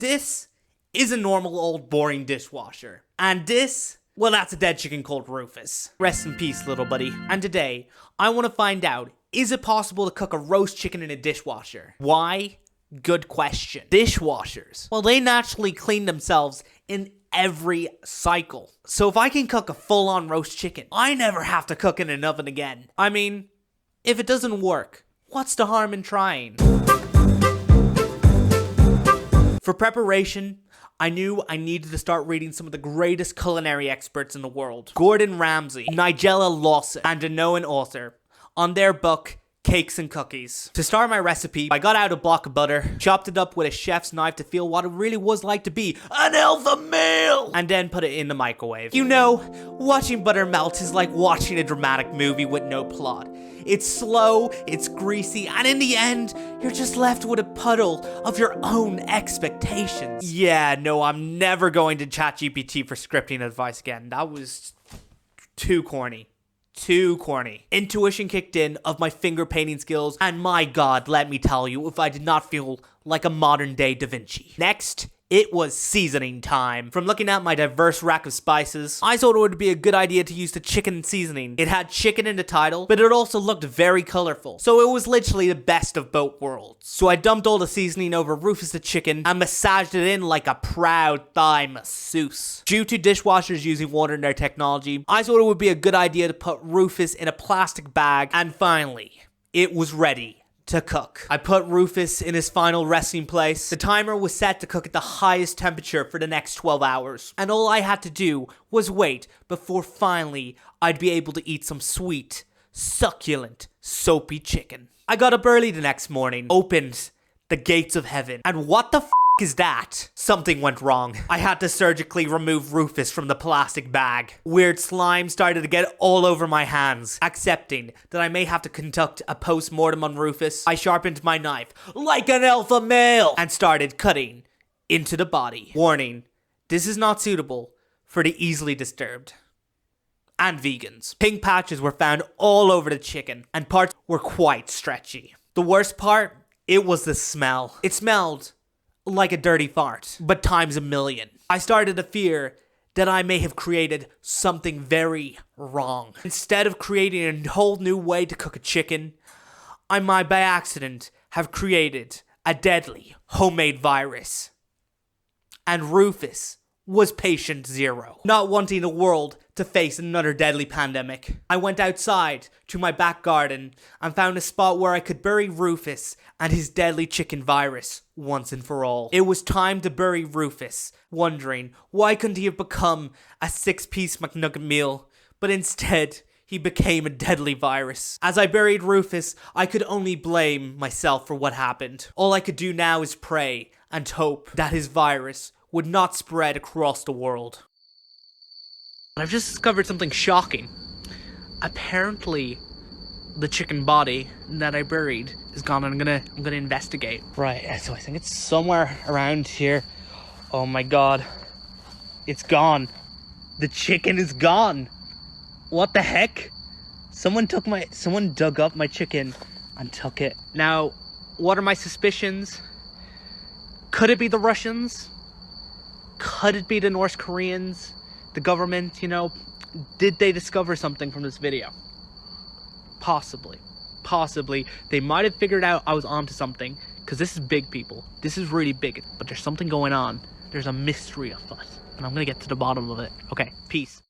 This is a normal old boring dishwasher. And this, well, that's a dead chicken called Rufus. Rest in peace, little buddy. And today, I want to find out, is it possible to cook a roast chicken in a dishwasher? Why? Good question. Dishwashers, well, they naturally clean themselves in every cycle. So if I can cook a full-on roast chicken, I never have to cook in an oven again. I mean, if it doesn't work, what's the harm in trying? For preparation, I knew I needed to start reading some of the greatest culinary experts in the world. Gordon Ramsay, Nigella Lawson, and a known author on their book, Cakes and Cookies. To start my recipe, I got out a block of butter, chopped it up with a chef's knife to feel what it really was like to be an alpha male, and then put it in the microwave. You know, watching butter melt is like watching a dramatic movie with no plot. It's slow, it's greasy, and in the end, you're just left with a puddle of your own expectations. Yeah, no, I'm never going to ChatGPT for scripting advice again. That was too corny. Too corny. Intuition kicked in of my finger painting skills, and my god, let me tell you, if I did not feel like a modern day Da Vinci. Next, it was seasoning time. From looking at my diverse rack of spices, I thought it would be a good idea to use the chicken seasoning. It had chicken in the title, but it also looked very colorful. So it was literally the best of both worlds. So I dumped all the seasoning over Rufus the chicken and massaged it in like a proud thigh masseuse. Due to dishwashers using water in their technology, I thought it would be a good idea to put Rufus in a plastic bag, and finally, it was ready to cook. I put Rufus in his final resting place. The timer was set to cook at the highest temperature for the next 12 hours. And all I had to do was wait before finally I'd be able to eat some sweet, succulent, soapy chicken. I got up early the next morning, opened the gates of heaven, and what the f is that? Something went wrong. I had to surgically remove Rufus from the plastic bag. Weird slime started to get all over my hands. Accepting that I may have to conduct a post-mortem on Rufus, I sharpened my knife like an alpha male and started cutting into the body. Warning, this is not suitable for the easily disturbed and vegans. Pink patches were found all over the chicken, and parts were quite stretchy. The worst part, it was the smell. It smelled like a dirty fart, but times a million. I started to fear that I may have created something very wrong. Instead of creating a whole new way to cook a chicken, I might by accident have created a deadly homemade virus. And Rufus was patient zero. Not wanting the world to face another deadly pandemic, I went outside to my back garden and found a spot where I could bury Rufus and his deadly chicken virus once and for all. It was time to bury Rufus, wondering why couldn't he have become a 6-piece McNugget meal, but instead he became a deadly virus. As I buried Rufus, I could only blame myself for what happened. All I could do now is pray and hope that his virus would not spread across the world. I've just discovered something shocking. Apparently, the chicken body that I buried is gone, and I'm gonna investigate. Right, so I think it's somewhere around here. Oh my god. It's gone. The chicken is gone. What the heck? Someone dug up my chicken and took it. Now, what are my suspicions? Could it be the Russians? Could it be the North Koreans? The government, you know? Did they discover something from this video? Possibly. Possibly. They might have figured out I was onto something, because this is big, people. This is really big, but there's something going on. There's a mystery afoot, and I'm gonna get to the bottom of it. Okay, peace.